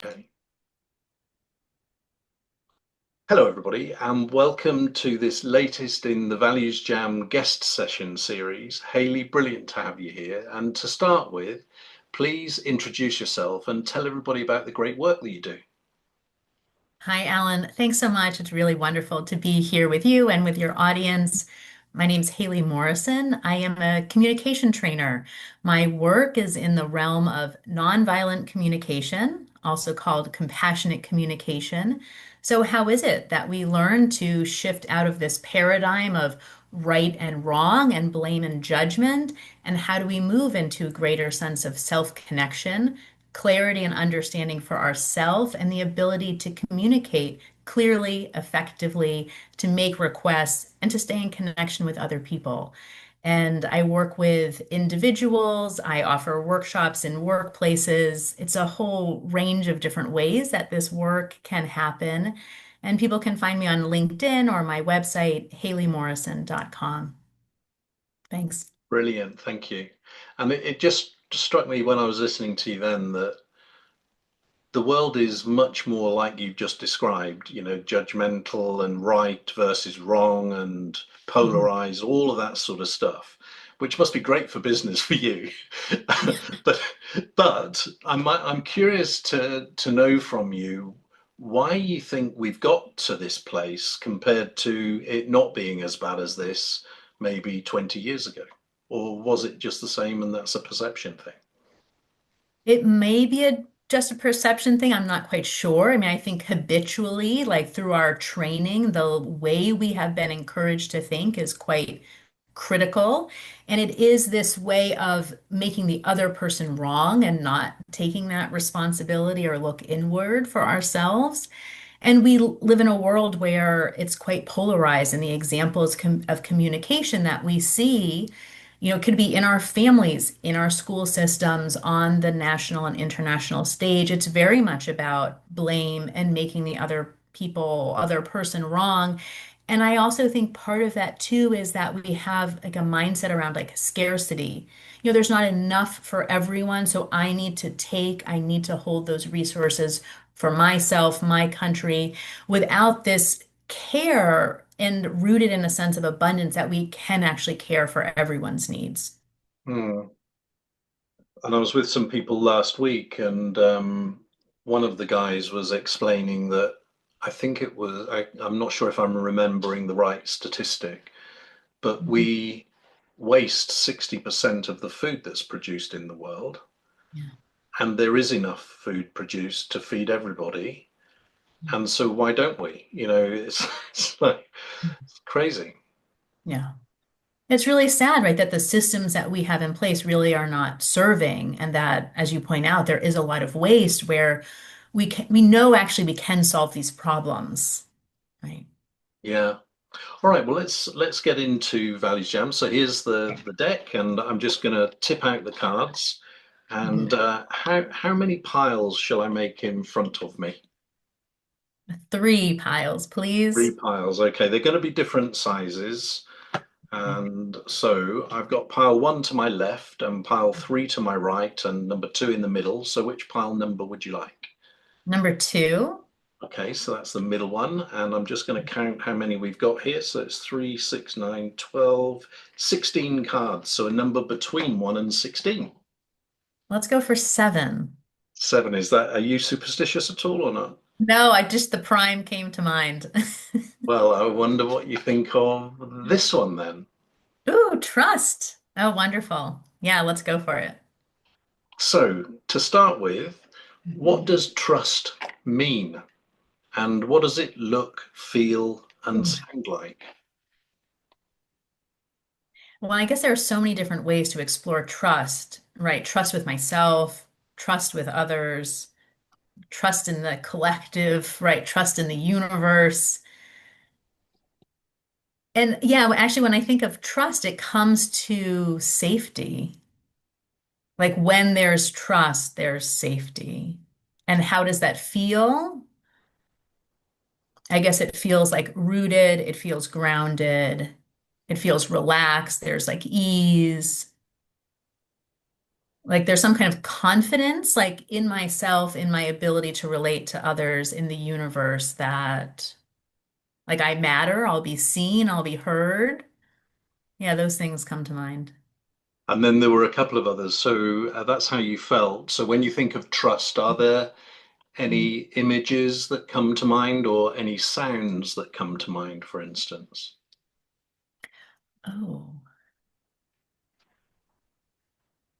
Okay. Hello, everybody, and welcome to this latest in the ValuesJam guest session series. Hayley, brilliant to have you here. And to start with, please introduce yourself and tell everybody about the great work that you do. Hi, Alan. Thanks so much. It's really wonderful to be here with you and with your audience. My name's Hayley Morrisson. I am a communication trainer. My work is in the realm of nonviolent communication, also called compassionate communication. So, how is it that we learn to shift out of this paradigm of right and wrong and blame and judgment? And how do we move into a greater sense of self-connection, clarity and understanding for ourselves, and the ability to communicate clearly, effectively, to make requests, and to stay in connection with other people? And I work with individuals, I offer workshops in workplaces. It's a whole range of different ways that this work can happen. And people can find me on LinkedIn or my website, HayleyMorrison.com. Thanks. Brilliant, thank you. And it just struck me when I was listening to you then that the world is much more like you've just described, judgmental and right versus wrong and Mhm. polarized, all of that sort of stuff, which must be great for business for you. but I'm curious to know from you why you think we've got to this place compared to it not being as bad as this maybe 20 years ago. Or was it just the same and that's a perception thing? It may be just a perception thing. I'm not quite sure. I mean, I think habitually, like through our training, the way we have been encouraged to think is quite critical. And it is this way of making the other person wrong and not taking that responsibility or look inward for ourselves. And we live in a world where it's quite polarized, and the examples of communication that we see, could be in our families, in our school systems, on the national and international stage. It's very much about blame and making the other person wrong. And I also think part of that too is that we have like a mindset around like scarcity. There's not enough for everyone, so I need to hold those resources for myself, my country, without this care and rooted in a sense of abundance that we can actually care for everyone's needs. Hmm. And I was with some people last week, and one of the guys was explaining that I think it was, I'm not sure if I'm remembering the right statistic, but Mhm. we waste 60% of the food that's produced in the world, Yeah. and there is enough food produced to feed everybody. And so why don't we? It's like it's crazy. Yeah. It's really sad, right, that the systems that we have in place really are not serving, and that, as you point out, there is a lot of waste where we know actually we can solve these problems, right? Yeah. All right, well let's get into Values Jam. So here's the deck, and I'm just going to tip out the cards. And Mhm. how many piles shall I make in front of me? 3 piles, Three please. piles. Okay, they're going to be different sizes. And so I've got pile one to my left and pile three to my right and number two in the middle. So which pile number would you like? Number 2. Okay, so that's the middle one. And I'm just going to count how many we've got here. So it's 3, 6, 9, 12, 16 cards. So a number between 1 and 16. Let's go for 7. 7, is that, are you superstitious at all or not? No, the prime came to mind. Well, I wonder what you think of this one then. Ooh, trust. Oh, wonderful. Yeah, let's go for it. So, to start with, what does trust mean? And what does it look, feel, and sound like? Well, I guess there are so many different ways to explore trust, right? Trust with myself, trust with others, trust in the collective, right? Trust in the universe. And yeah, actually, when I think of trust, it comes to safety. Like when there's trust, there's safety. And how does that feel? I guess it feels like rooted, it feels grounded, it feels relaxed, there's like ease. Like there's some kind of confidence, like in myself, in my ability to relate to others in the universe that like I matter, I'll be seen, I'll be heard. Yeah, those things come to mind. And then there were a couple of others. So that's how you felt. So when you think of trust, are there any images that come to mind or any sounds that come to mind, for instance? Oh,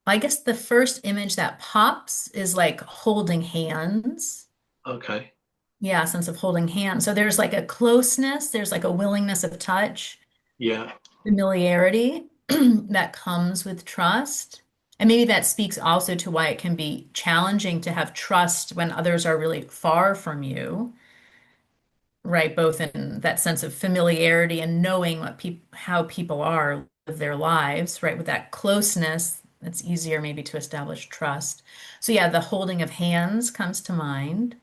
I guess the first image that pops is like holding hands. Okay. Yeah, a sense of holding hands. So there's like a closeness, there's like a willingness of touch, Yeah. familiarity that comes with trust. And maybe that speaks also to why it can be challenging to have trust when others are really far from you, right? Both in that sense of familiarity and knowing what how people are with their lives, right? With that closeness, it's easier maybe to establish trust. So yeah, the holding of hands comes to mind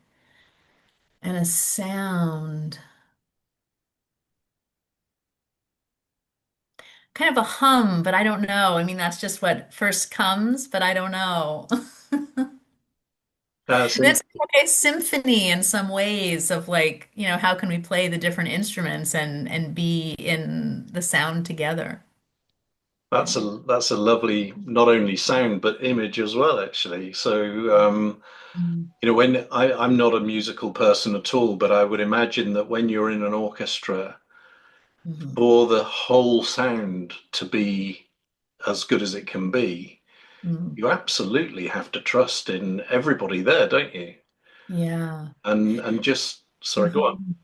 and a sound. Kind of a hum, but I don't know. I mean, that's just what first comes, but I don't know. That's And it's like a symphony in some ways of like, how can we play the different instruments and be in the sound together? Yeah. that's a lovely not only sound but image as well, actually. So Mm. when I'm not a musical person at all, but I would imagine that when you're in an orchestra, Mhm. for the whole sound to be as good as it can be, Mhm. you absolutely have to trust in everybody there, don't you? Yeah. And just sorry, go on. Mhm.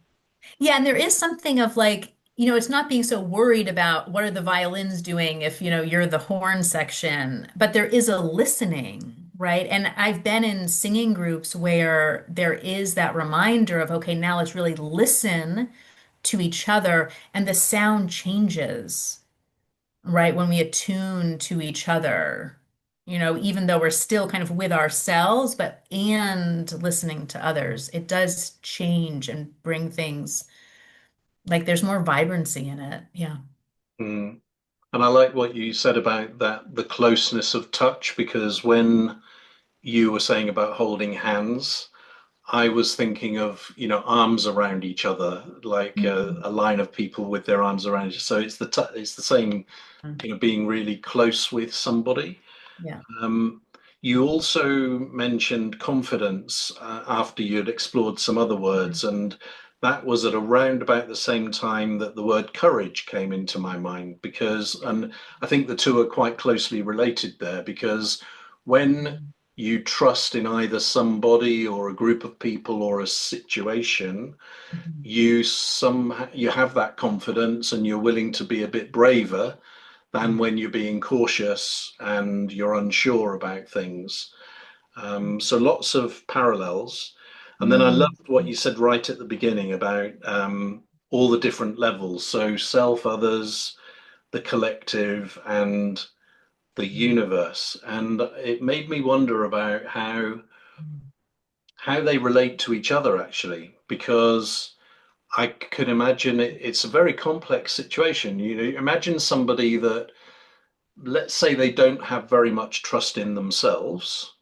Yeah, and there is something of like, it's not being so worried about what are the violins doing if, you're the horn section, but there is a listening, right? And I've been in singing groups where there is that reminder of, okay, now let's really listen to each other, and the sound changes, right? When we attune to each other, even though we're still kind of with ourselves, but and listening to others, it does change and bring things like there's more vibrancy in it. Yeah. Mm. And I like what you said about that, the closeness of touch, because when you were saying about holding hands, I was thinking of, arms around each other, like Mhm. a line of people with their arms around each. So it's the same, being really close with somebody. Yeah. Um, you also mentioned confidence after you'd explored some other words, and that was at around about the same time that the word courage came into my mind, and I think the two are quite closely related there, because when you trust in either somebody or a group of people or a situation, Mhm. you have that confidence and you're willing to be a bit braver than when you're being cautious and you're unsure about things. So lots of parallels. And then I Mm. loved what you said right at the beginning about all the different levels. So self, others, the collective, and the universe. And it made me wonder about how they relate to each other actually, because I could imagine it's a very complex situation. Imagine somebody that, let's say, they don't have very much trust in themselves,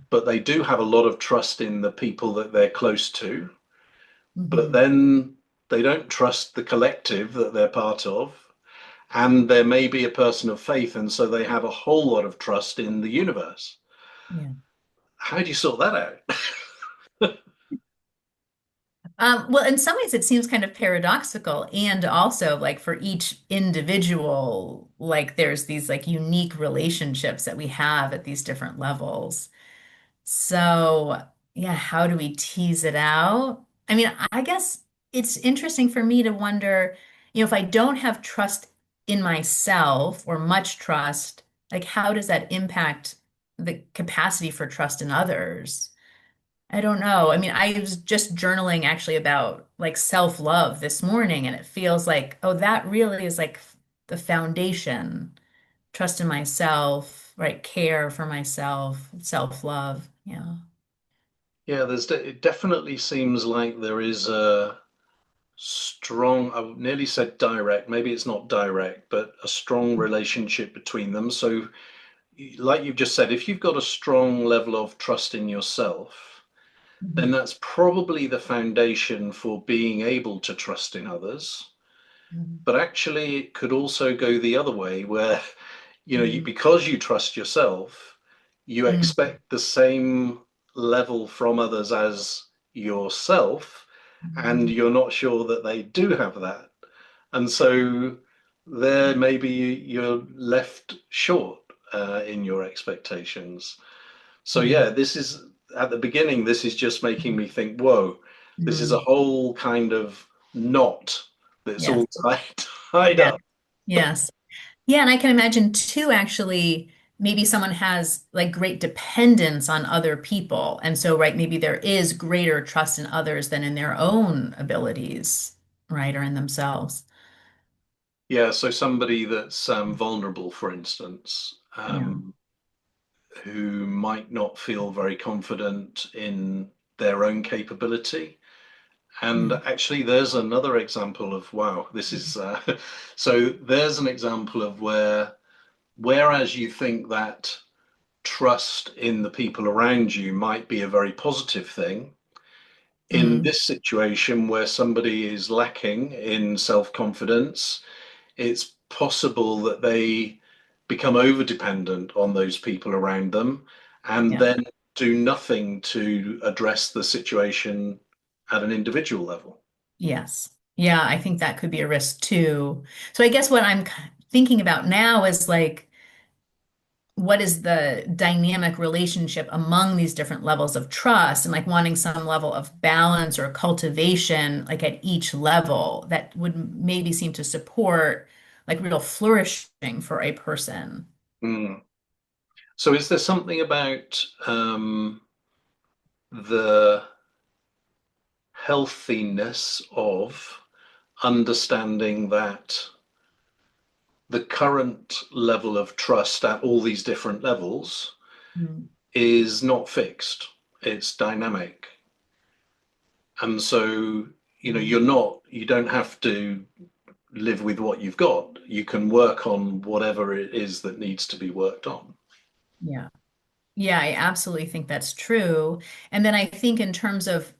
but they do have a lot of trust in the people that they're close to. But Mhm. then they don't trust the collective that they're part of. And there may be a person of faith, and so they have a whole lot of trust in the universe. Yeah. How do you sort that out? Well, in some ways, it seems kind of paradoxical. And also, like for each individual, like there's these like unique relationships that we have at these different levels. So, yeah, how do we tease it out? I mean, I guess it's interesting for me to wonder, if I don't have trust in myself or much trust, like how does that impact the capacity for trust in others? I don't know. I mean, I was just journaling actually about like self-love this morning, and it feels like, oh, that really is like the foundation. Trust in myself, right? Care for myself, self-love. Yeah. Yeah, it definitely seems like there is a strong, I nearly said direct, maybe it's not direct, but a strong relationship between them. So like you've just said, if you've got a strong level of trust in yourself, then Mhm. that's probably the foundation for being able to trust in others. Mhm. But actually, it could also go the other way, where Mhm. because you trust yourself, you Mhm. expect the same level from others as yourself, and Mhm. you're not sure that they do have that. And so there maybe you're left short in your expectations. So yeah, Yeah. this is at the beginning, this is just making me think, whoa, this is a Mhm. whole kind of knot that's Yes. all tied Yeah. up. Yes. Yeah, and I can imagine too, actually, maybe someone has like great dependence on other people. And so, right, maybe there is greater trust in others than in their own abilities, right, or in themselves. Yeah, so somebody that's vulnerable, for instance, Yeah. who might not feel very confident in their own capability. And Yeah. actually, there's another example of, wow, this is so there's an example of whereas you think that trust in the people around you might be a very positive thing, in Mm, this situation where somebody is lacking in self confidence, it's possible that they become over dependent on those people around them and yeah. then do nothing to address the situation at an individual level. Yes. Yeah, I think that could be a risk too. So I guess what I'm thinking about now is like, what is the dynamic relationship among these different levels of trust and like wanting some level of balance or cultivation like at each level that would maybe seem to support like real flourishing for a person. Mm. So, is there something about the healthiness of understanding that the current level of trust at all these different levels Mm. is not fixed, it's dynamic. And so, you don't have to live with what you've got. You can work on whatever it is that needs to be worked on. Yeah. Yeah, I absolutely think that's true. And then I think in terms of,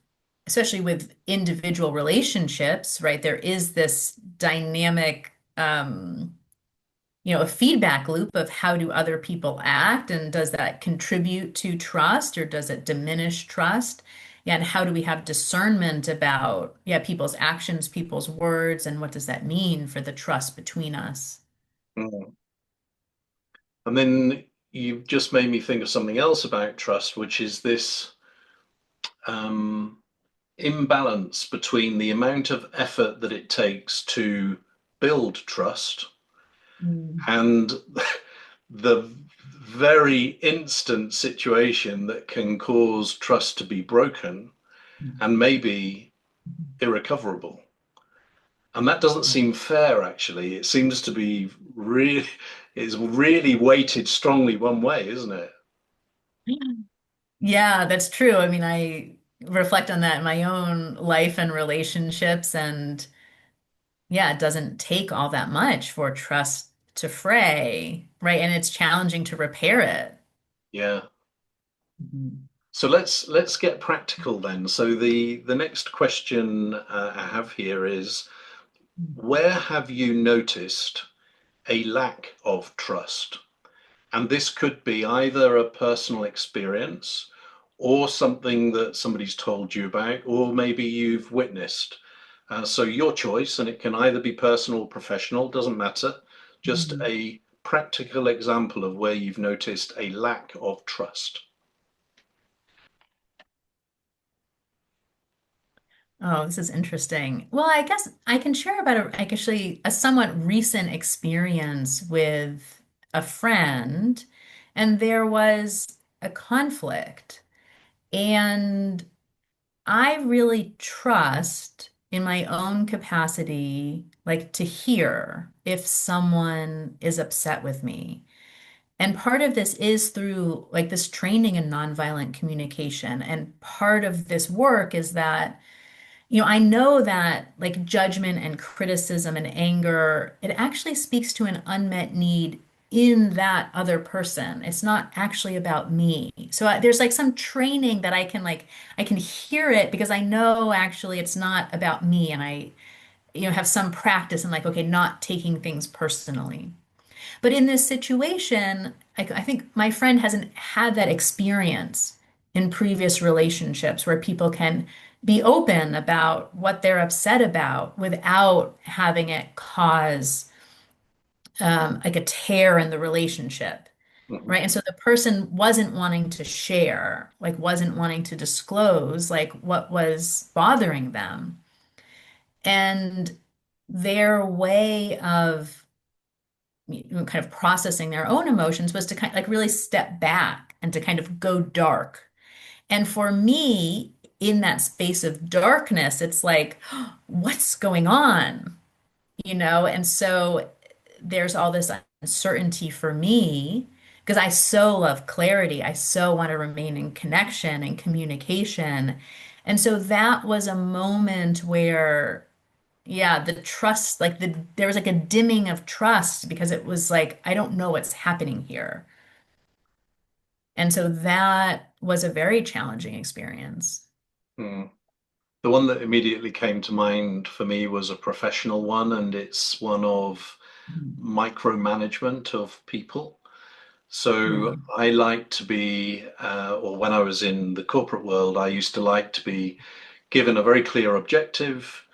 especially with individual relationships, right, there is this dynamic, a feedback loop of how do other people act, and does that contribute to trust or does it diminish trust? And how do we have discernment about, yeah, people's actions, people's words, and what does that mean for the trust between us? Mm. And then you've just made me think of something else about trust, which is this um, imbalance between the amount of effort that it takes to build trust Mm. and the very instant situation that can cause trust to be broken and maybe irrecoverable. And that doesn't seem fair, actually. It seems to be really, it's really weighted strongly one way, isn't it? Yeah, that's true. I mean, I reflect on that in my own life and relationships, and yeah, it doesn't take all that much for trust to fray, right? And it's challenging to repair it. Yeah. Mhm. So let's get practical then. So the next question I have here is, where have you noticed a lack of trust? And this could be either a personal experience or something that somebody's told you about, or maybe you've witnessed. So your choice, and it can either be personal or professional, doesn't matter. Just Mhm. a practical example of where you've noticed a lack of trust. Oh, this is interesting. Well, I guess I can share about actually a somewhat recent experience with a friend, and there was a conflict. And I really trust in my own capacity, like to hear if someone is upset with me. And part of this is through like this training in nonviolent communication. And part of this work is that, I know that like judgment and criticism and anger, it actually speaks to an unmet need in that other person. It's not actually about me. So there's like some training that I can hear it because I know actually it's not about me, and I have some practice in like, okay, not taking things personally. But in this situation, I think my friend hasn't had that experience in previous relationships where people can be open about what they're upset about without having it cause like a tear in the relationship. Mhm. Right. And so the person wasn't wanting to share, like wasn't wanting to disclose like what was bothering them. And their way of kind of processing their own emotions was to kind of like really step back and to kind of go dark. And for me, in that space of darkness, it's like, what's going on? And so there's all this uncertainty for me because I so love clarity. I so want to remain in connection and communication. And so that was a moment where, yeah, the trust, like there was like a dimming of trust because it was like, I don't know what's happening here. And so that was a very challenging experience. Mm. The one that immediately came to mind for me was a professional one, and it's one of Mhm. micromanagement of people. So Mm. I like to be, or when I was in the corporate world, I used to like to be given a very clear objective,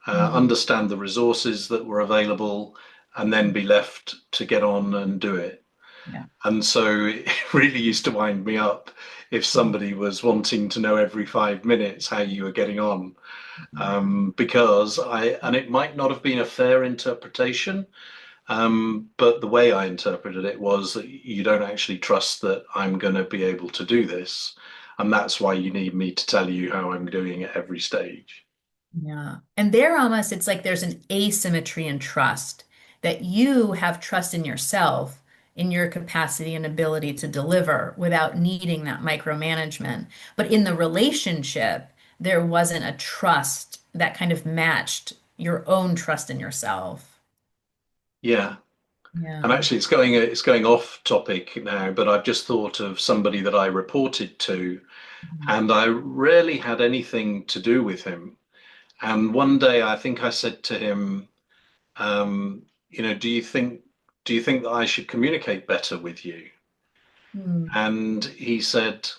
Mm. understand the resources that were available, and then be left to get on and do it. Yeah. And so it really used to wind me up if somebody was wanting to know every 5 minutes how you were getting on, because and it might not have been a fair interpretation, but the way I interpreted it was that you don't actually trust that I'm going to be able to do this. And that's why you need me to tell you how I'm doing at every stage. Yeah. And there almost, it's like there's an asymmetry in trust that you have trust in yourself, in your capacity and ability to deliver without needing that micromanagement. But in the relationship, there wasn't a trust that kind of matched your own trust in yourself. Yeah. And Yeah. actually, it's going off topic now, but I've just thought of somebody that I reported to, Mhm. and I rarely had anything to do with him. And one day, I think I said to him, do you think that I should communicate better with you? Mm. And he said,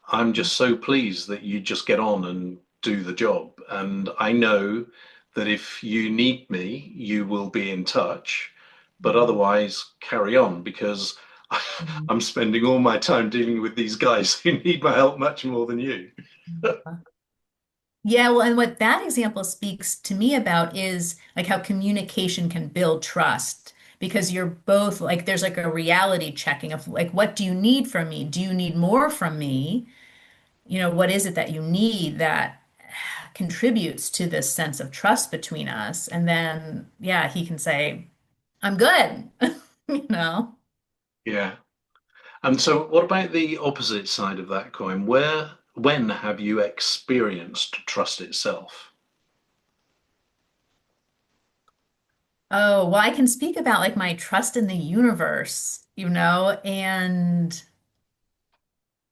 I'm just so pleased that you just get on and do the job. And I know that if you need me, you will be in touch, but otherwise carry on because Mhm. I'm spending all my time dealing with these guys who need my help much more than you. Yeah, well, and what that example speaks to me about is like how communication can build trust because you're both like there's like a reality checking of like what do you need from me? Do you need more from me? What is it that you need that contributes to this sense of trust between us? And then yeah, he can say, I'm good, you know? Yeah. And so what about the opposite side of that coin? When have you experienced trust itself? Oh, well, I can speak about like my trust in the universe, and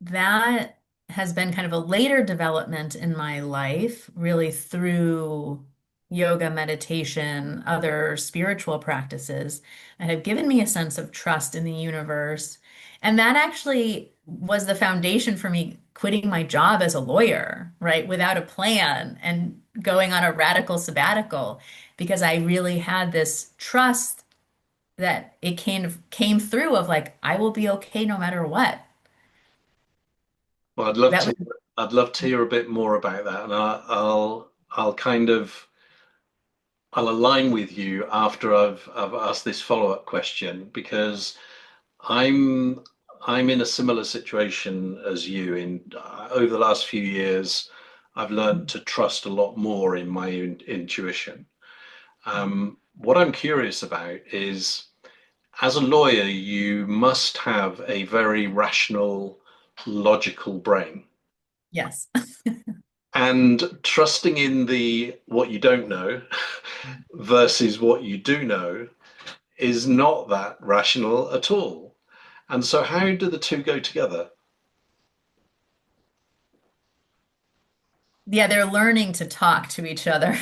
that has been kind of a later development in my life, really through yoga, meditation, other spiritual practices that have given me a sense of trust in the universe. And that actually was the foundation for me quitting my job as a lawyer, right, without a plan and going on a radical sabbatical because I really had this trust that it came through of like, I will be okay no matter what. Well, I'd love That to. was I'd love to hear a bit more about that, and I'll kind of I'll align with you after I've asked this follow-up question because I'm I'm in a similar situation as you. In over the last few years, I've learned to trust a lot more in my intuition. What I'm curious about is, as a lawyer, you must have a very rational, logical brain. yes. And trusting in the what you don't know versus what you do know is not that rational at all. And so, how do the two go together? Yeah, they're learning to talk to each other.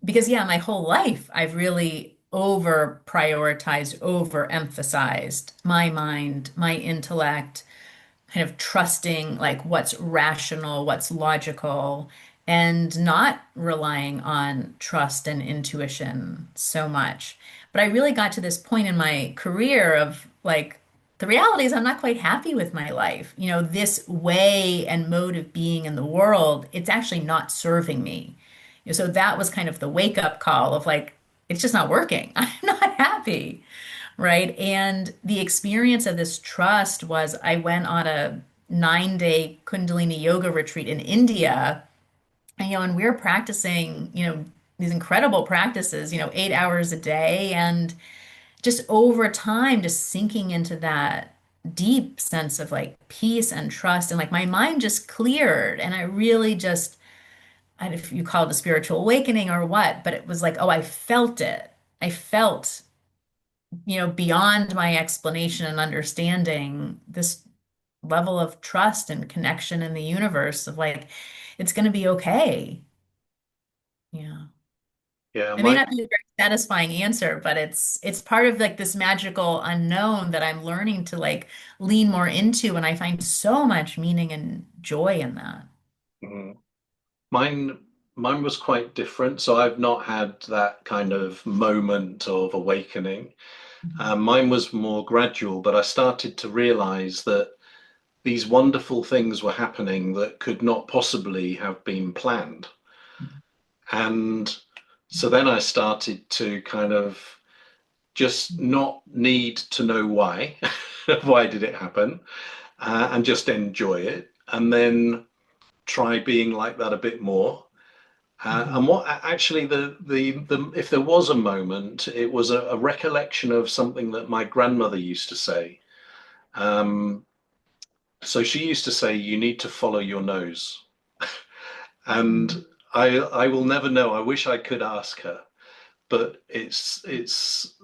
Because yeah, my whole life I've really over prioritized, over emphasized my mind, my intellect, kind of trusting like what's rational, what's logical, and not relying on trust and intuition so much. But I really got to this point in my career of like, the reality is I'm not quite happy with my life. You know, this way and mode of being in the world, it's actually not serving me. So that was kind of the wake up call of like, it's just not working. I'm not happy. Right. And the experience of this trust was I went on a 9 day Kundalini yoga retreat in India. And we were practicing, these incredible practices, 8 hours a day. And just over time, just sinking into that deep sense of like peace and trust. And like my mind just cleared. And I really just, I don't know if you call it a spiritual awakening or what, but it was like, oh, I felt it. I felt beyond my explanation and understanding, this level of trust and connection in the universe of like, it's going to be okay. Yeah. Yeah, It may my not be a very satisfying answer, but it's part of like this magical unknown that I'm learning to like lean more into, and I find so much meaning and joy in that. mm, mine mine was quite different. So I've not had that kind of moment of awakening. Mhm. Mine was more gradual, but I started to realize that these wonderful things were happening that could not possibly have been planned. And so then I started to kind of just not need to know why, why did it happen, and just enjoy it. And then try being like that a bit more. Mhm. And what actually the if there was a moment, it was a recollection of something that my grandmother used to say. Um, so she used to say, "You need to follow your nose," and I will never know. I wish I could ask her, but it's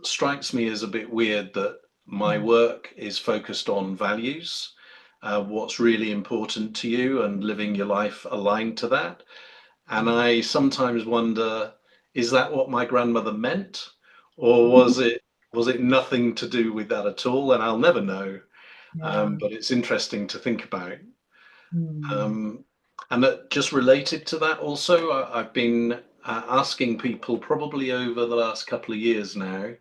strikes me as a bit weird that my Mhm. work is focused on values, what's really important to you, and living your life aligned to that. And I sometimes wonder, is that what my grandmother meant, or was it nothing to do with that at all? And I'll never know. Yeah. But it's interesting to think about. Mm. Um, and that just related to that, also, I've been asking people probably over the last couple of years now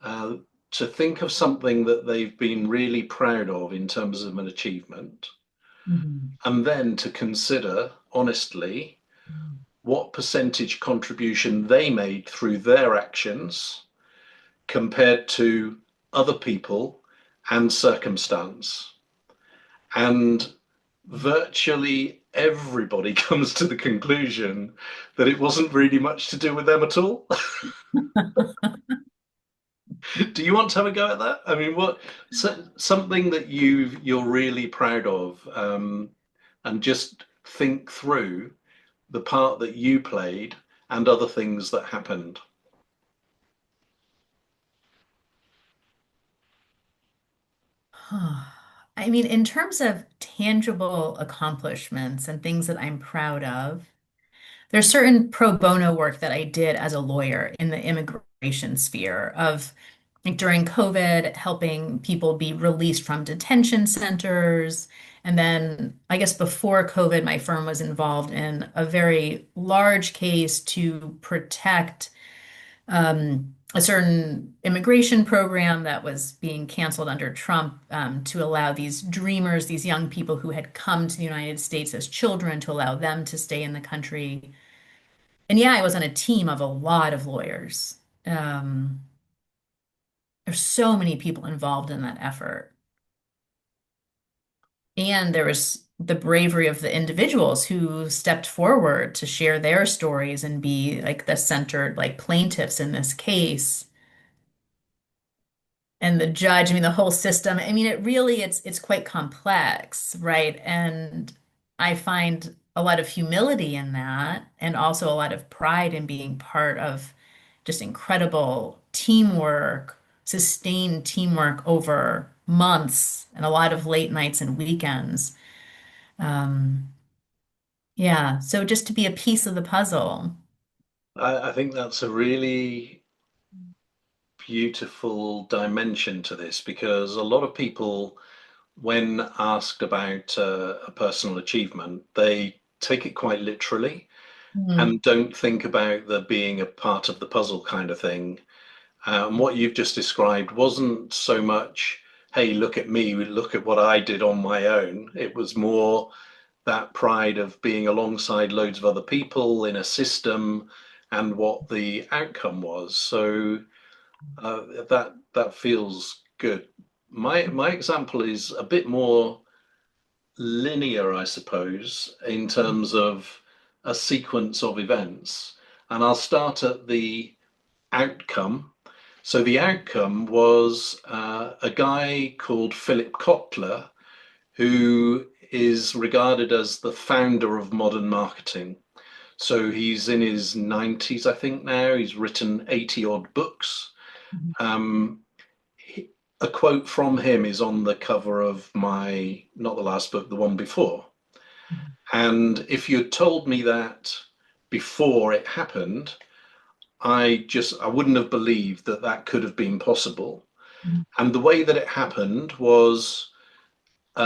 uh, to think of something that they've been really proud of in terms of an achievement, Mhm. and then to consider honestly what percentage contribution they made through their actions compared to other people and circumstance. And virtually everybody comes to the conclusion that it wasn't really much to do with them at all. Do you want to have a go at that? I mean, something that you're really proud of, and just think through the part that you played and other things that happened. I mean, in terms of tangible accomplishments and things that I'm proud of, there's certain pro bono work that I did as a lawyer in the immigration sphere of like during COVID, helping people be released from detention centers. And then I guess before COVID, my firm was involved in a very large case to protect a certain immigration program that was being canceled under Trump, to allow these dreamers, these young people who had come to the United States as children, to allow them to stay in the country. And yeah, I was on a team of a lot of lawyers. Um, there's so many people involved in that effort. And there was the bravery of the individuals who stepped forward to share their stories and be like the centered like plaintiffs in this case. And the judge, I mean, the whole system. I mean, it really it's quite complex, right? And I find a lot of humility in that and also a lot of pride in being part of just incredible teamwork, sustained teamwork over months and a lot of late nights and weekends. Um, yeah, so just to be a piece of the puzzle. I think that's a really beautiful dimension to this because a lot of people, when asked about a personal achievement, they take it quite literally Mm, and don't think about the being a part of the puzzle kind of thing. What you've just described wasn't so much, hey, look at me, look at what I did on my own. It was more that pride of being alongside loads of other people in a system and what the outcome was. So that feels good. My example is a bit more linear, I suppose, in terms of a sequence of events. And I'll start at the outcome. So the outcome was a guy called Philip Kotler, who is regarded as the founder of modern marketing. So he's in his 90s, I think now. He's written 80 odd books. Um, a quote from him is on the cover of my, not the last book, the one before. And if you'd told me that before it happened, I wouldn't have believed that that could have been possible. And the way that it happened was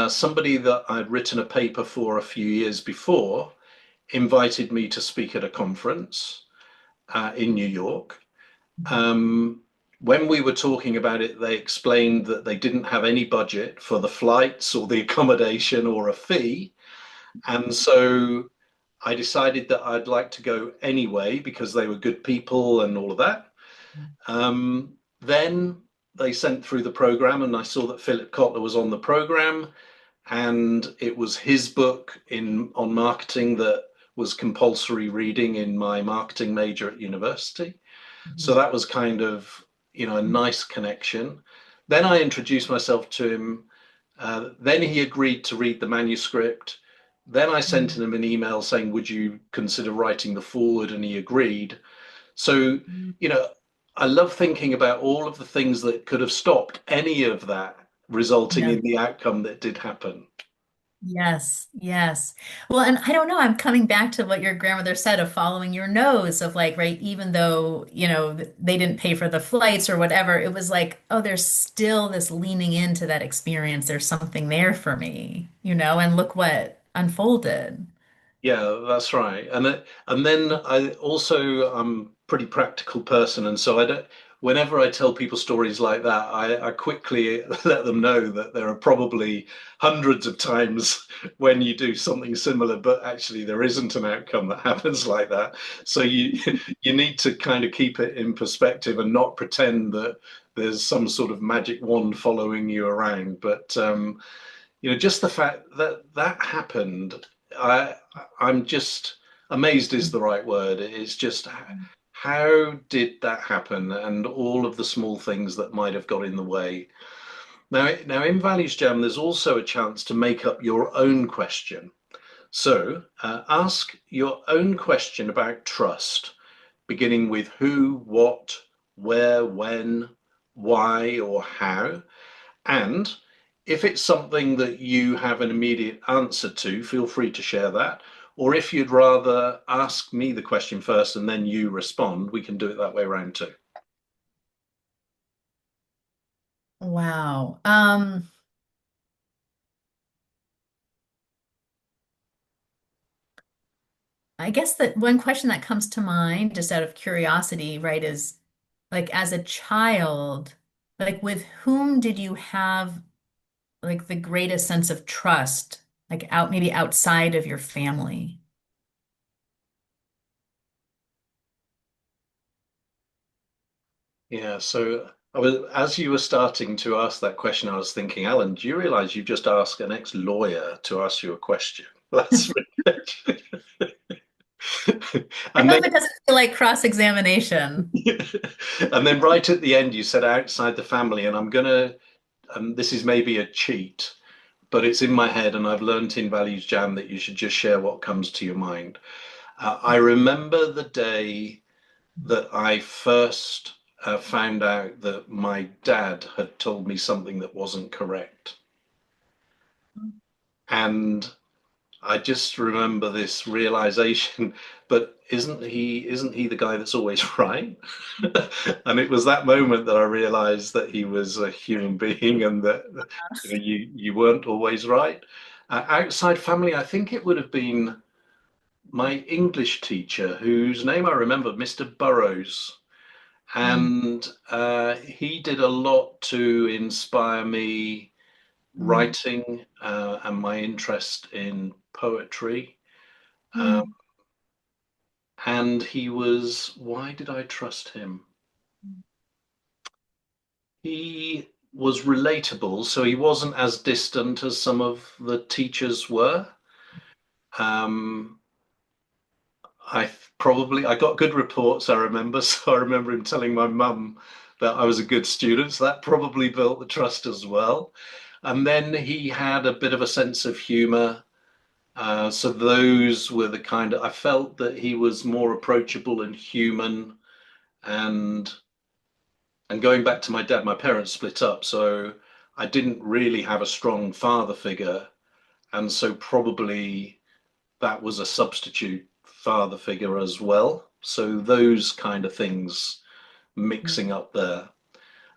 somebody that I'd written a paper for a few years before invited me to speak at a conference in New York. Um, when we were talking about it, they explained that they didn't have any budget for the flights or the accommodation or a fee. And so I decided that I'd like to go anyway because they were good people and all of that. Then they sent through the program, and I saw that Philip Kotler was on the program, and it was his book in on marketing that was compulsory reading in my marketing major at university. So that was kind of, a nice connection. Then I introduced myself to him. Then he agreed to read the manuscript. Then I sent him an email saying, would you consider writing the forward? And he agreed. So, you know, I love thinking about all of the things that could have stopped any of that resulting yeah. in the outcome that did happen. Yes, yes. Well, and I don't know, I'm coming back to what your grandmother said of following your nose of like, right, even though, they didn't pay for the flights or whatever, it was like, oh, there's still this leaning into that experience. There's something there for me, and look what unfolded. Yeah, that's right. And then I also I'm a pretty practical person, and so I don't. Whenever I tell people stories like that, I quickly let them know that there are probably hundreds of times when you do something similar, but actually there isn't an outcome that happens like that. So you need to kind of keep it in perspective and not pretend that there's some sort of magic wand following you around. But just the fact that that happened, I I'm just amazed is the right word. It's just how did that happen, and all of the small things that might have got in the way. Now in Values Jam, there's also a chance to make up your own question. So ask your own question about trust, beginning with who, what, where, when, why, or how. And if it's something that you have an immediate answer to, feel free to share that. Or if you'd rather ask me the question first and then you respond, we can do it that way around too. Wow. I guess that one question that comes to mind, just out of curiosity, right, is like as a child, like with whom did you have like the greatest sense of trust, like maybe outside of your family? Yeah, so as you were starting to ask that question, I was thinking, Alan, do you realize you've just asked an ex-lawyer to ask you a question? That's ridiculous. I And then hope it doesn't feel like cross-examination. and then right at the end you said outside the family, and I'm gonna this is maybe a cheat, but it's in my head, and I've learnt in Values Jam that you should just share what comes to your mind. I remember the day that I first found out that my dad had told me something that wasn't correct. And I just remember this realization, but isn't he the guy that's always right? And it was that moment that I realized that he was a human being and that you weren't always right. Outside family, I think it would have been my English teacher, whose name I remember, Mr. Burrows. And he did a lot to inspire me writing and my interest in poetry. Um, and why did I trust him? He was relatable, so he wasn't as distant as some of the teachers were. Um, I got good reports, I remember, so I remember him telling my mum that I was a good student, so that probably built the trust as well. And then he had a bit of a sense of humor. So those were the kind of, I felt that he was more approachable and human. And going back to my dad, my parents split up, so I didn't really have a strong father figure, and so probably that was a substitute father figure as well. So those kind of things mixing up there.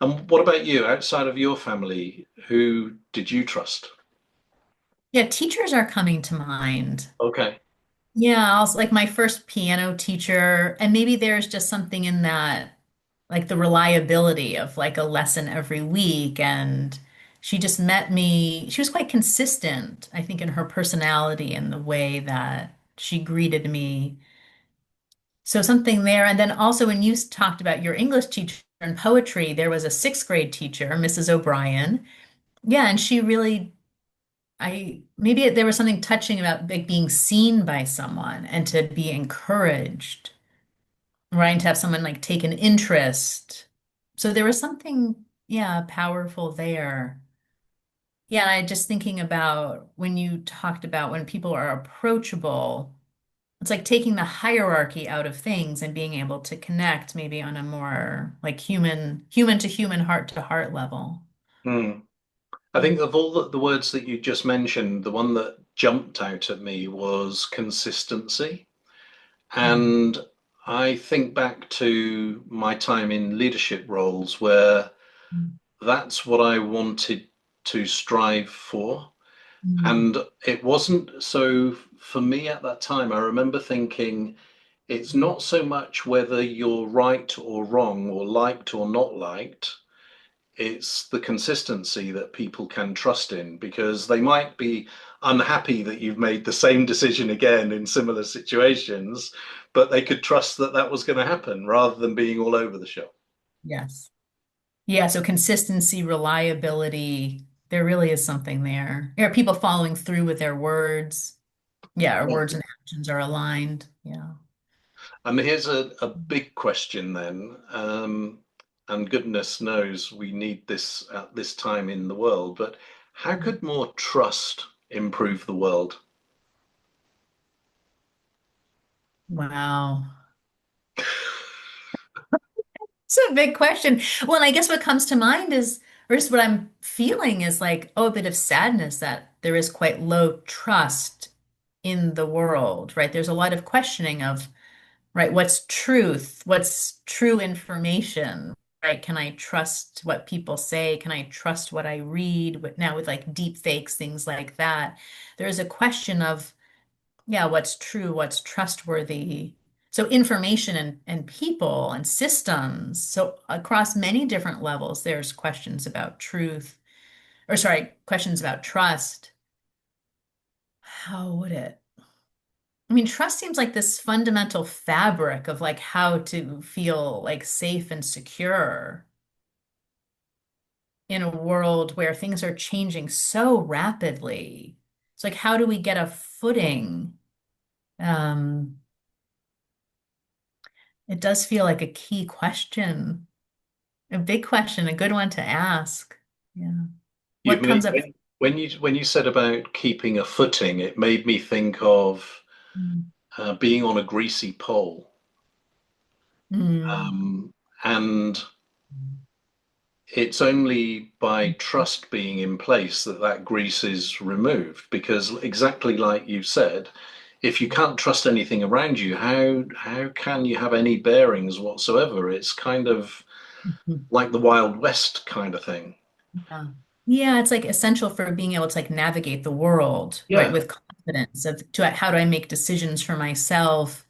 And what about you? Outside of your family, who did you trust? Yeah, teachers are coming to mind. Okay. Yeah, also like my first piano teacher, and maybe there's just something in that, like the reliability of like a lesson every week. And she just met me. She was quite consistent, I think, in her personality and the way that she greeted me. So something there. And then also when you talked about your English teacher and poetry, there was a sixth grade teacher, Mrs. O'Brien. Yeah, and she really maybe there was something touching about like being seen by someone and to be encouraged, right? And to have someone like take an interest. So there was something, yeah, powerful there. Yeah, and I just thinking about when you talked about when people are approachable, it's like taking the hierarchy out of things and being able to connect maybe on a more like human to human, heart to heart level. Hmm. I think of all the words that you just mentioned, the one that jumped out at me was consistency. Mm, And I think back to my time in leadership roles where mm, that's what I wanted to strive for. mm, And it wasn't so for me at that time. I remember thinking it's not so much whether you're right or wrong or liked or not liked. It's the consistency that people can trust in because they might be unhappy that you've made the same decision again in similar situations, but they could trust that that was going to happen rather than being all over the shop. yes. Yeah, so consistency, reliability, there really is something there. Are people following through with their words? Yeah, our words and actions are aligned. Yeah. And here's a big question then. And goodness knows we need this at this time in the world, but how could more trust improve the world? Wow. It's a big question. Well, and I guess what comes to mind is, or just what I'm feeling is like, oh, a bit of sadness that there is quite low trust in the world, right? There's a lot of questioning of, right, what's truth? What's true information? Right? Can I trust what people say? Can I trust what I read? Now with like deep fakes, things like that, there is a question of, yeah, what's true, what's trustworthy. So information and people and systems. So across many different levels, there's questions about truth, or sorry, questions about trust. How would it? I mean, trust seems like this fundamental fabric of like how to feel like safe and secure in a world where things are changing so rapidly. It's like, how do we get a footing? Um, it does feel like a key question, a big question, a good one to ask. Yeah. You've What comes made up? When you said about keeping a footing, it made me think of being on a greasy pole, Mm. um, and it's only by trust being in place that that grease is removed. Because exactly like you said, if you can't trust anything around you, how can you have any bearings whatsoever? It's kind of like the Wild West kind of thing. Yeah. Yeah, it's like essential for being able to like navigate the world, right, Yeah, with confidence of to how do I make decisions for myself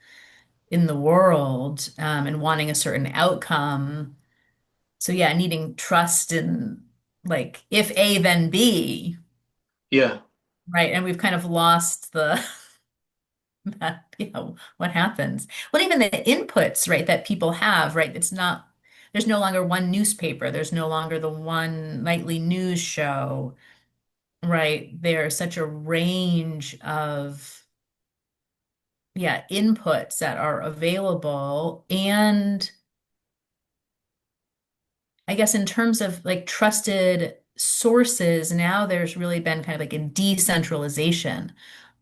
in the world, and wanting a certain outcome. So yeah, needing trust in like if A, then B, yeah, right? And we've kind of lost the that, what happens? Well, even the inputs, right, that people have, right? It's not, there's no longer one newspaper, there's no longer the one nightly news show, right? There's such a range of, yeah, inputs that are available. And I guess in terms of like trusted sources, now there's really been kind of like a decentralization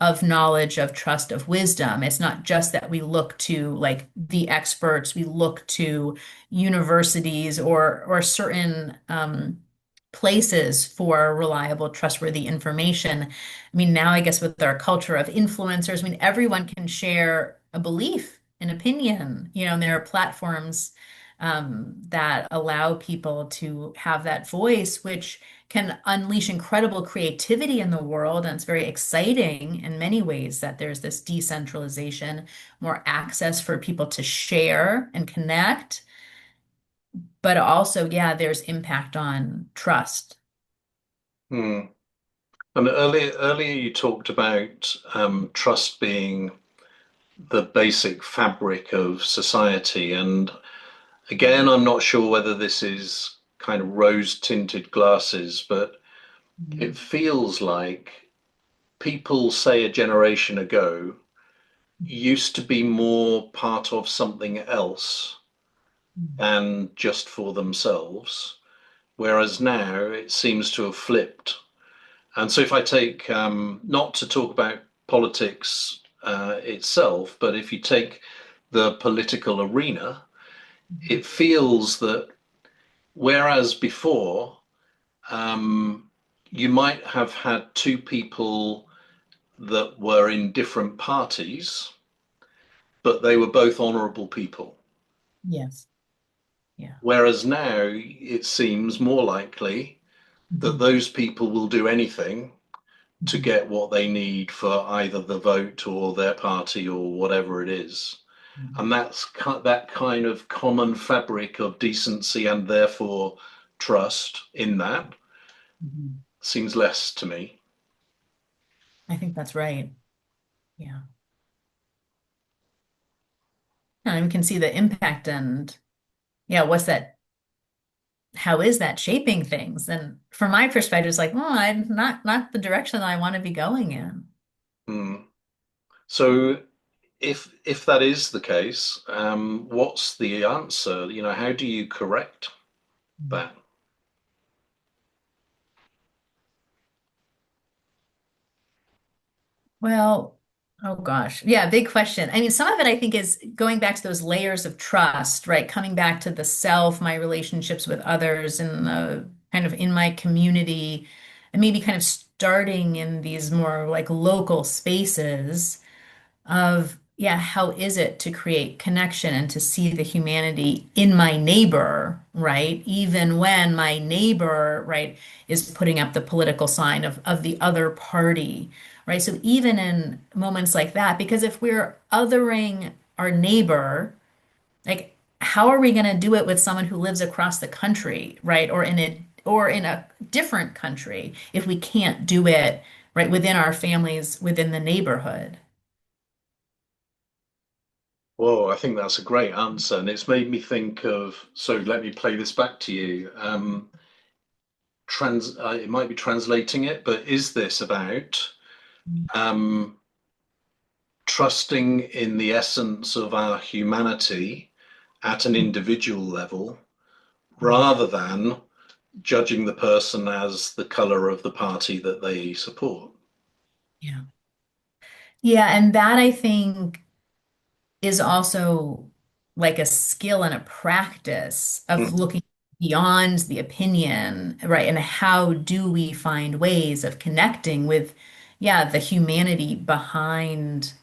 of knowledge, of trust, of wisdom. It's not just that we look to like the experts, we look to universities or certain places for reliable, trustworthy information. I mean, now I guess with our culture of influencers, I mean, everyone can share a belief, an opinion, and there are platforms that allow people to have that voice, which can unleash incredible creativity in the world. And it's very exciting in many ways that there's this decentralization, more access for people to share and connect. But also, yeah, there's impact on trust. hmm. And earlier you talked about trust being the basic fabric of society. And again, I'm not sure whether this is kind of rose-tinted glasses, but it Mhm. feels like people, say a generation ago, used to be more part of something else than just for themselves, whereas now it seems to have flipped. And so, if I take, not to talk about politics itself, but if you take the political arena, it feels that whereas before you might have had two people that were in different parties, but they were both honourable people. Yes. Yeah. Whereas now it seems more likely that Mhm. those people will do anything to Mhm. get what they need for either the vote or their party or whatever it is. And that kind of common fabric of decency and therefore trust in that Mhm. seems less to me. I think that's right. Yeah. And we can see the impact and yeah, what's that? How is that shaping things? And from my perspective, it's like, well, I'm not the direction that I want to be going in. Hmm. So if that is the case, what's the answer? How do you correct that? Well, oh gosh. Yeah, big question. I mean, some of it I think is going back to those layers of trust, right? Coming back to the self, my relationships with others and the kind of in my community, and maybe kind of starting in these more like local spaces of, yeah, how is it to create connection and to see the humanity in my neighbor, right? Even when my neighbor, right, is putting up the political sign of the other party, right? So even in moments like that, because if we're othering our neighbor, like how are we going to do it with someone who lives across the country, right? Or in a different country if we can't do it right within our families, within the neighborhood. Whoa, I think that's a great answer, and it's made me think of. So let me play this back to you. It might be translating it, but is this about um, trusting in the essence of our humanity at an individual level, rather than judging the person as the color of the party that they support. Yeah. Yeah, and that I think is also like a skill and a practice of Mm, looking beyond the opinion, right? And how do we find ways of connecting with, yeah, the humanity behind,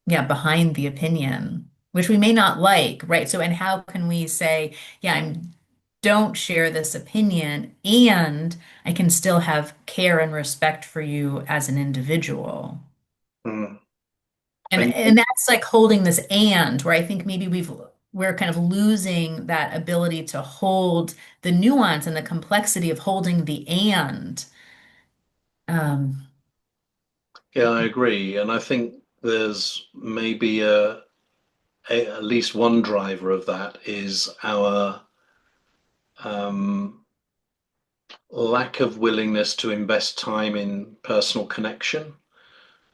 yeah, behind the opinion, which we may not like, right? So, and how can we say, yeah, don't share this opinion, and I can still have care and respect for you as an individual. mm. And And and that's like holding this and where I think maybe we're kind of losing that ability to hold the nuance and the complexity of holding the and. Um, yeah, I agree. And I think there's maybe at least one driver of that is our um, lack of willingness to invest time in personal connection.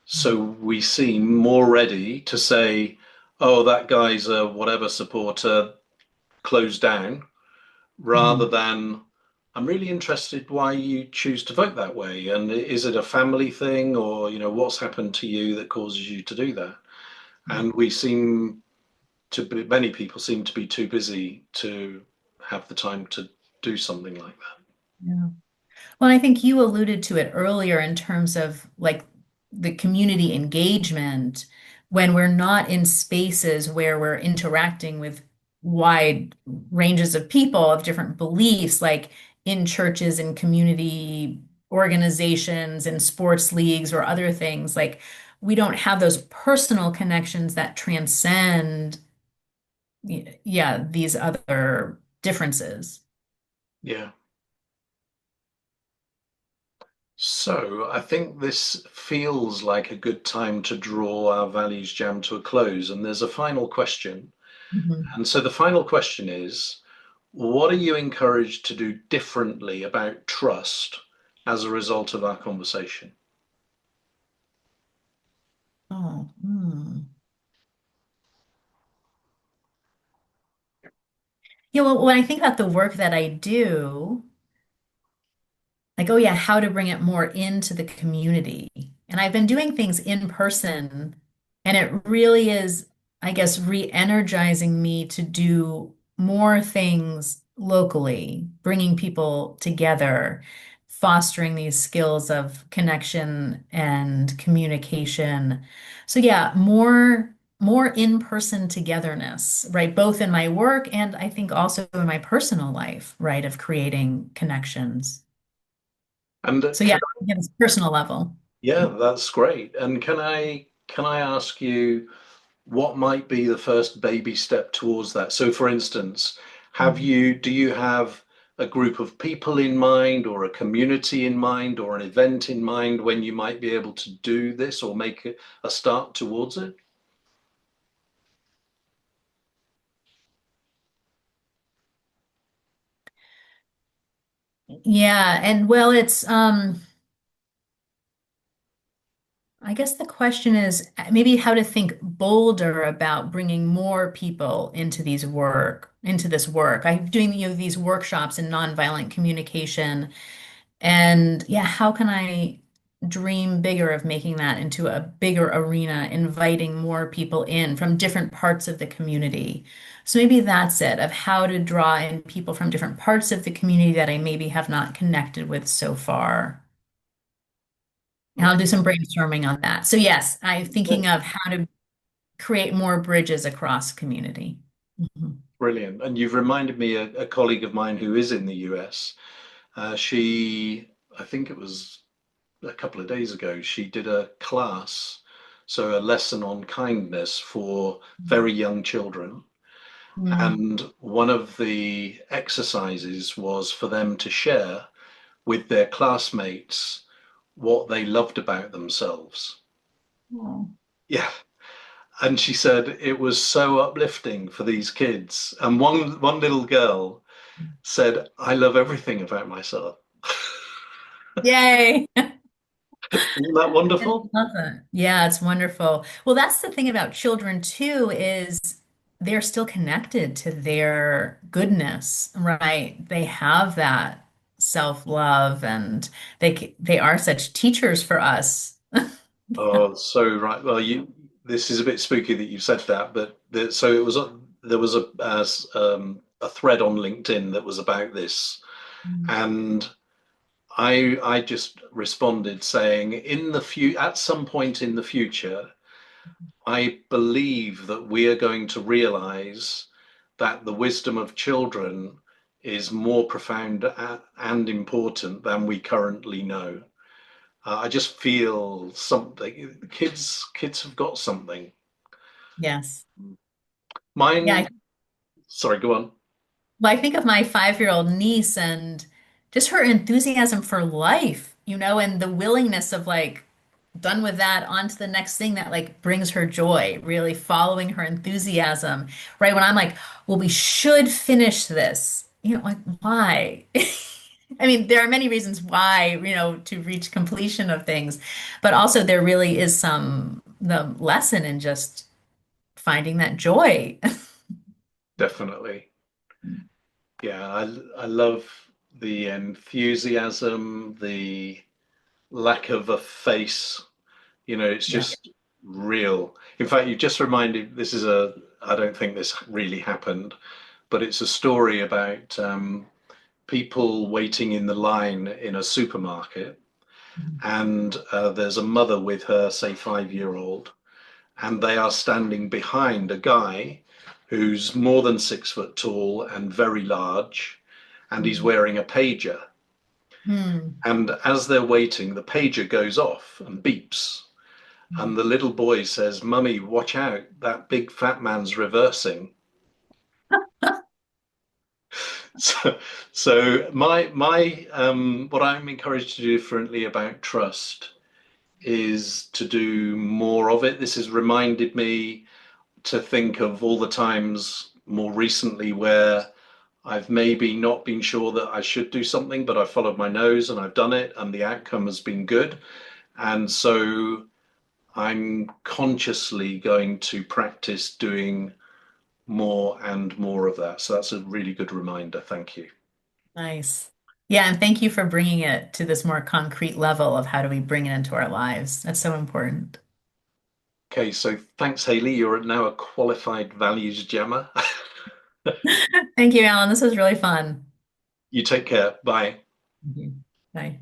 So we seem more ready to say, oh, that guy's a whatever supporter, closed down, rather mhm. than I'm really interested why you choose to vote that way. And is it a family thing or, what's happened to you that causes you to do that? And we seem to be, many people seem to be too busy to have the time to do something like that. Yeah. Well, I think you alluded to it earlier in terms of like the community engagement when we're not in spaces where we're interacting with wide ranges of people of different beliefs, like in churches and community organizations and sports leagues or other things. Like we don't have those personal connections that transcend, yeah, these other differences. Yeah. So I think this feels like a good time to draw our values jam to a close. And there's a final question. Mhm. And so the final question is, what are you encouraged to do differently about trust as a result of our conversation? Oh, hmm. Yeah, well, when I think about the work that I do, like, oh yeah, how to bring it more into the community. And I've been doing things in person, and it really is, I guess, re-energizing me to do more things locally, bringing people together, fostering these skills of connection and communication. So yeah, more in-person togetherness, right? Both in my work and I think also in my personal life, right, of creating connections. And So yeah, at this personal level. yeah, that's great. And can I ask you what might be the first baby step towards that? So for instance, do you have a group of people in mind or a community in mind or an event in mind when you might be able to do this or make a start towards it? Yeah, and well, it's I guess the question is maybe how to think bolder about bringing more people into this work. I'm doing, these workshops in nonviolent communication. And yeah, how can I dream bigger of making that into a bigger arena, inviting more people in from different parts of the community? So maybe that's it, of how to draw in people from different parts of the community that I maybe have not connected with so far. And I'll do some brainstorming on that. So yes, I'm thinking Okay, of how to create more bridges across community. Mhm. brilliant. And you've reminded me a colleague of mine who is in the US. I think it was a couple of days ago, she did a class, so a lesson on kindness for very young children. Mm. And one of the exercises was for them to share with their classmates what they loved about themselves. Oh. Yeah. And she said it was so uplifting for these kids. And one little girl said, I love everything about myself. Yay. Isn't that I wonderful? love it. Yeah, it's wonderful. Well, that's the thing about children too, is they're still connected to their goodness, right? They have that self-love and they are such teachers for us. Oh, so right. Well, this is a bit spooky that you said that, but so it was there was a thread on LinkedIn that was about this, Mm. and I just responded saying, at some point in the future, I believe that we are going to realize that the wisdom of children is more profound and important than we currently know. I just feel something. Kids have got something. Yes. Yeah, Mine. Sorry, go on. well, I think of my 5-year-old niece and just her enthusiasm for life, and the willingness of like, done with that, on to the next thing that like brings her joy, really following her enthusiasm, right? When I'm like, well, we should finish this, like, why? I mean, there are many reasons why, to reach completion of things, but also there really is the lesson in just finding that joy. Definitely. Yeah, I love the enthusiasm, the lack of a face. It's Yeah. just real. In fact, you just reminded. I don't think this really happened, but it's a story about people waiting in the line in a supermarket, and there's a mother with her, say, 5-year-old, and they are standing behind a guy who's more than 6 foot tall and very large, and he's wearing a pager. Hmm. And as they're waiting, the pager goes off and beeps. And the little boy says, "Mummy, watch out, that big fat man's reversing." So, so what I'm encouraged to do differently about trust is to do more of it. This has reminded me to think of all the times more recently where I've maybe not been sure that I should do something, but I followed my nose and I've done it, and the outcome has been good. And so I'm consciously going to practice doing more and more of that. So that's a really good reminder. Thank you. Nice. Yeah, and thank you for bringing it to this more concrete level of how do we bring it into our lives. That's so important. Okay, so thanks, Haley. You're now a qualified values jammer. Thank you, Alan. This was really fun. You take care. Bye. Mhm. Bye.